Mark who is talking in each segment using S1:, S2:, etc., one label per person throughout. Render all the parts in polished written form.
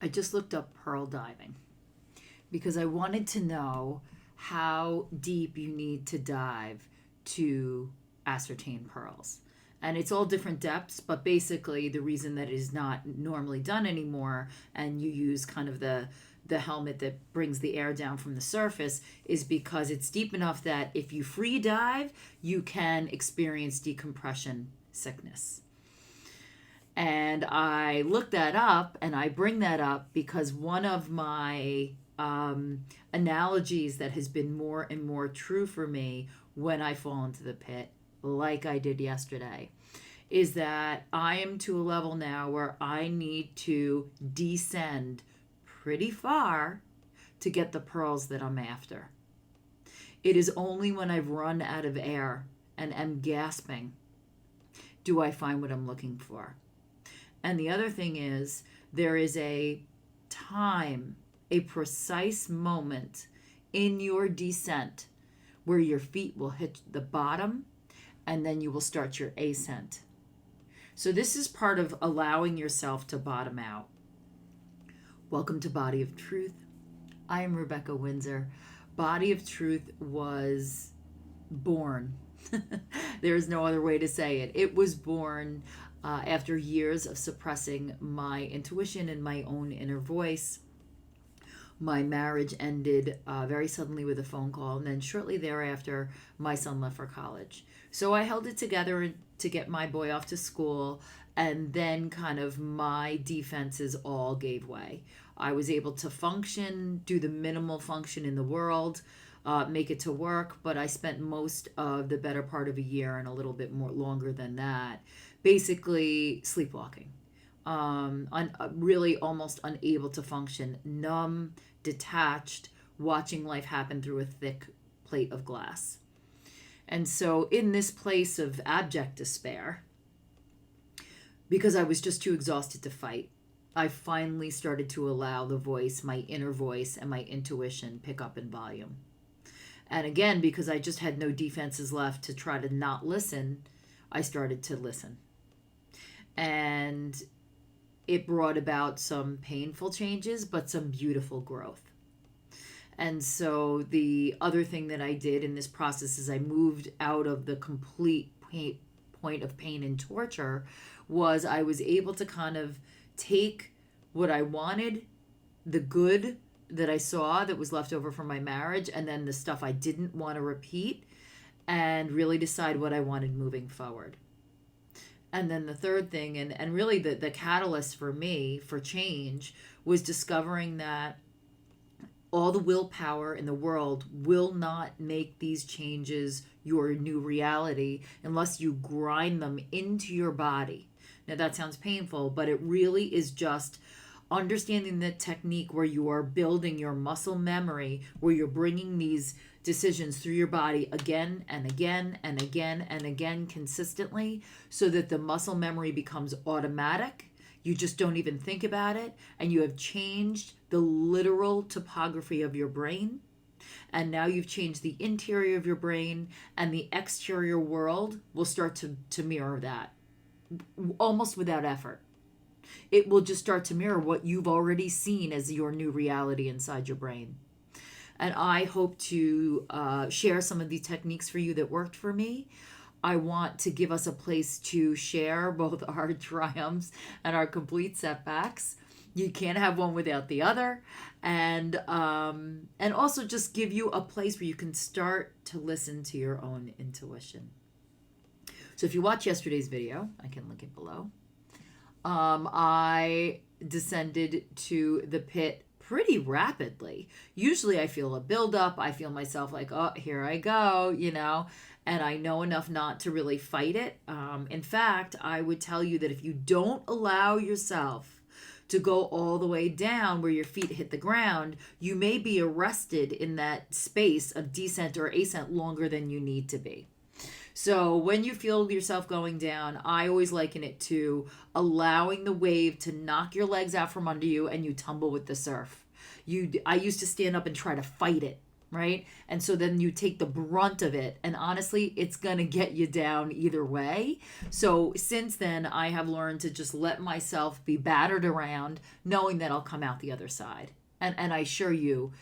S1: I just looked up pearl diving because I wanted to know how deep you need to dive to ascertain pearls. And it's all different depths, but basically the reason that it is not normally done anymore and you use kind of the helmet that brings the air down from the surface is because it's deep enough that if you free dive, you can experience decompression sickness. And I looked that up, and I bring that up because one of my analogies that has been more and more true for me when I fall into the pit, like I did yesterday, is that I am to a level now where I need to descend pretty far to get the pearls that I'm after. It is only when I've run out of air and am gasping do I find what I'm looking for. And the other thing is, there is a time, a precise moment in your descent where your feet will hit the bottom and then you will start your ascent. So this is part of allowing yourself to bottom out. Welcome to Body of Truth. I am Rebecca Windsor. Body of Truth was born. There is no other way to say it. It was born after years of suppressing my intuition and my own inner voice. My marriage ended very suddenly with a phone call, and then shortly thereafter, my son left for college. So I held it together to get my boy off to school, and then kind of my defenses all gave way. I was able to function, do the minimal function in the world, make it to work, but I spent most of the better part of a year and a little bit more longer than that basically sleepwalking, really almost unable to function, numb, detached, watching life happen through a thick plate of glass. And so in this place of abject despair, because I was just too exhausted to fight, I finally started to allow the voice, my inner voice and my intuition, pick up in volume. And again, because I just had no defenses left to try to not listen, I started to listen. And it brought about some painful changes, but some beautiful growth. And so the other thing that I did in this process is I moved out of the complete point of pain and torture was I was able to kind of take what I wanted, the good that I saw that was left over from my marriage, and then the stuff I didn't want to repeat, and really decide what I wanted moving forward. And then the third thing, and really the catalyst for me for change was discovering that all the willpower in the world will not make these changes your new reality unless you grind them into your body. Now that sounds painful, but it really is just understanding the technique where you are building your muscle memory, where you're bringing these decisions through your body again and again and again and again consistently so that the muscle memory becomes automatic. You just don't even think about it, and you have changed the literal topography of your brain. And now you've changed the interior of your brain, and the exterior world will start to mirror that almost without effort. It will just start to mirror what you've already seen as your new reality inside your brain. And I hope to share some of these techniques for you that worked for me. I want to give us a place to share both our triumphs and our complete setbacks. You can't have one without the other. And also just give you a place where you can start to listen to your own intuition. So if you watch yesterday's video, I can link it below. I descended to the pit pretty rapidly. Usually I feel a buildup. I feel myself like, oh, here I go, and I know enough not to really fight it. In fact, I would tell you that if you don't allow yourself to go all the way down where your feet hit the ground, you may be arrested in that space of descent or ascent longer than you need to be. So when you feel yourself going down, I always liken it to allowing the wave to knock your legs out from under you and you tumble with the surf. I used to stand up and try to fight it. right? And so then you take the brunt of it, and honestly, it's going to get you down either way. So since then, I have learned to just let myself be battered around, knowing that I'll come out the other side. And I assure you,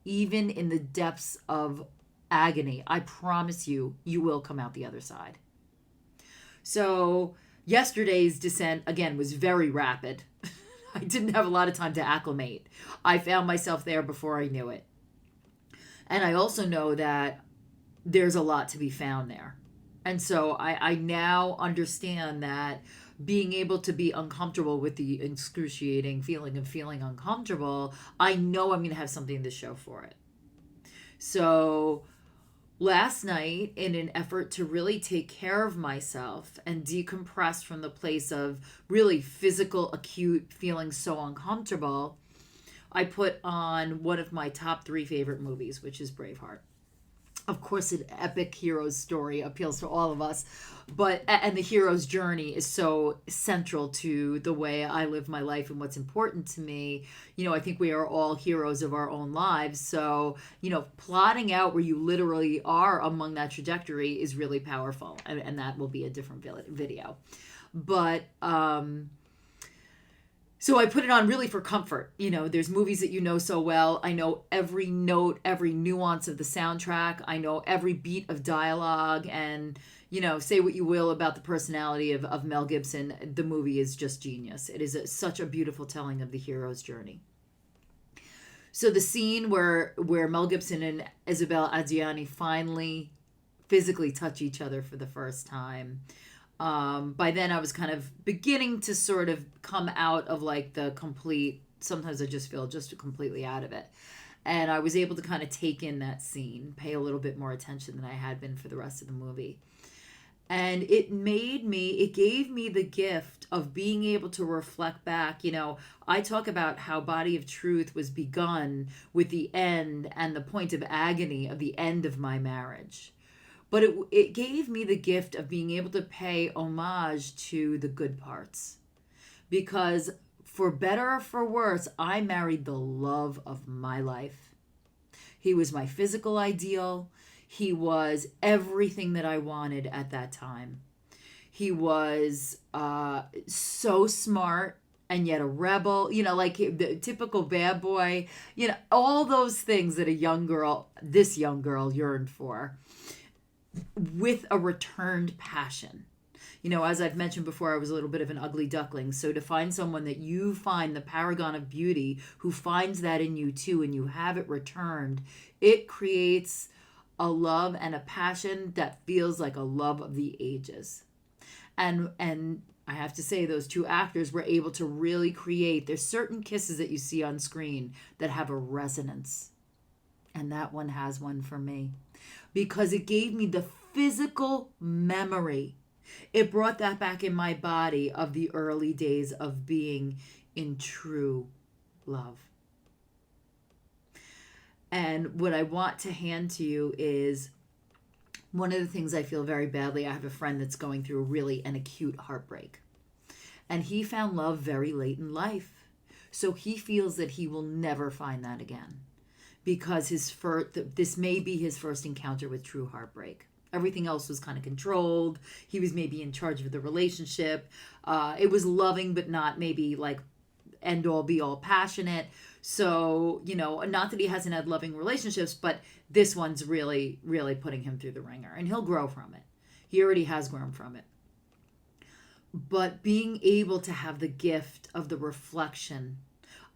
S1: even in the depths of agony, I promise you, you will come out the other side. So yesterday's descent, again, was very rapid. I didn't have a lot of time to acclimate. I found myself there before I knew it. And I also know that there's a lot to be found there. And so I now understand that being able to be uncomfortable with the excruciating feeling of feeling uncomfortable, I know I'm going to have something to show for it. So last night, in an effort to really take care of myself and decompress from the place of really physical, acute feeling so uncomfortable, I put on one of my top 3 favorite movies, which is Braveheart. Of course, an epic hero's story appeals to all of us, and the hero's journey is so central to the way I live my life and what's important to me. I think we are all heroes of our own lives. So, plotting out where you literally are among that trajectory is really powerful. And that will be a different video. But, so I put it on really for comfort. There's movies that you know so well. I know every note, every nuance of the soundtrack. I know every beat of dialogue. And, say what you will about the personality of Mel Gibson. The movie is just genius. It is such a beautiful telling of the hero's journey. So the scene where Mel Gibson and Isabelle Adjani finally physically touch each other for the first time. By then I was kind of beginning to sort of come out of like the complete, sometimes I just feel just completely out of it. And I was able to kind of take in that scene, pay a little bit more attention than I had been for the rest of the movie. And it gave me the gift of being able to reflect back. I talk about how Body of Truth was begun with the end and the point of agony of the end of my marriage. But it gave me the gift of being able to pay homage to the good parts. Because for better or for worse, I married the love of my life. He was my physical ideal. He was everything that I wanted at that time. He was so smart and yet a rebel, like the typical bad boy, all those things that this young girl yearned for, with a returned passion. As I've mentioned before, I was a little bit of an ugly duckling. So to find someone that you find the paragon of beauty, who finds that in you too, and you have it returned, it creates a love and a passion that feels like a love of the ages. And I have to say, those 2 actors were able to really create, there's certain kisses that you see on screen that have a resonance. And that one has one for me. Because it gave me the physical memory. It brought that back in my body of the early days of being in true love. And what I want to hand to you is one of the things I feel very badly. I have a friend that's going through really an acute heartbreak. And he found love very late in life. So he feels that he will never find that again. Because this may be his first encounter with true heartbreak. Everything else was kind of controlled. He was maybe in charge of the relationship. It was loving, but not maybe like end all be all passionate. So, not that he hasn't had loving relationships, but this one's really, really putting him through the ringer. And he'll grow from it. He already has grown from it. But being able to have the gift of the reflection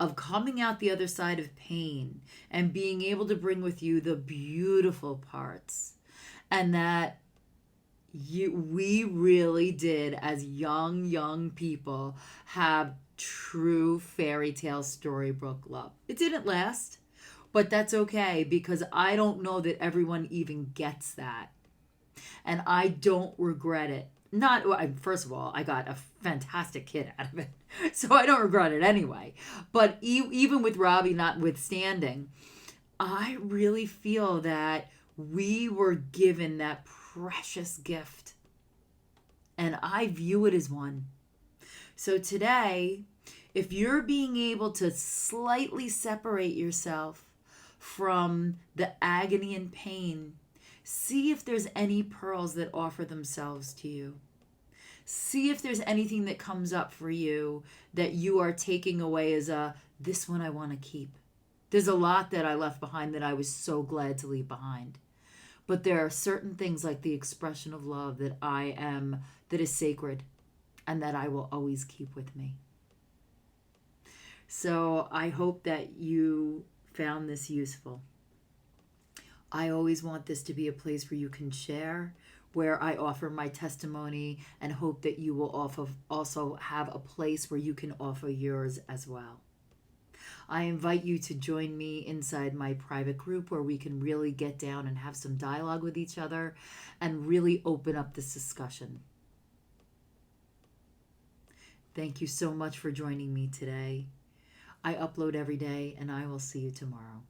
S1: of coming out the other side of pain and being able to bring with you the beautiful parts, and that we really did, as young people, have true fairy tale storybook love. It didn't last, but that's okay, because I don't know that everyone even gets that, and I don't regret it. First of all, I got a fantastic kid out of it, so I don't regret it anyway. But even with Robbie notwithstanding, I really feel that we were given that precious gift, and I view it as one. So today, if you're being able to slightly separate yourself from the agony and pain. See if there's any pearls that offer themselves to you. See if there's anything that comes up for you that you are taking away as this one I want to keep. There's a lot that I left behind that I was so glad to leave behind. But there are certain things like the expression of love that is sacred and that I will always keep with me. So I hope that you found this useful. I always want this to be a place where you can share, where I offer my testimony, and hope that you will also have a place where you can offer yours as well. I invite you to join me inside my private group where we can really get down and have some dialogue with each other and really open up this discussion. Thank you so much for joining me today. I upload every day, and I will see you tomorrow.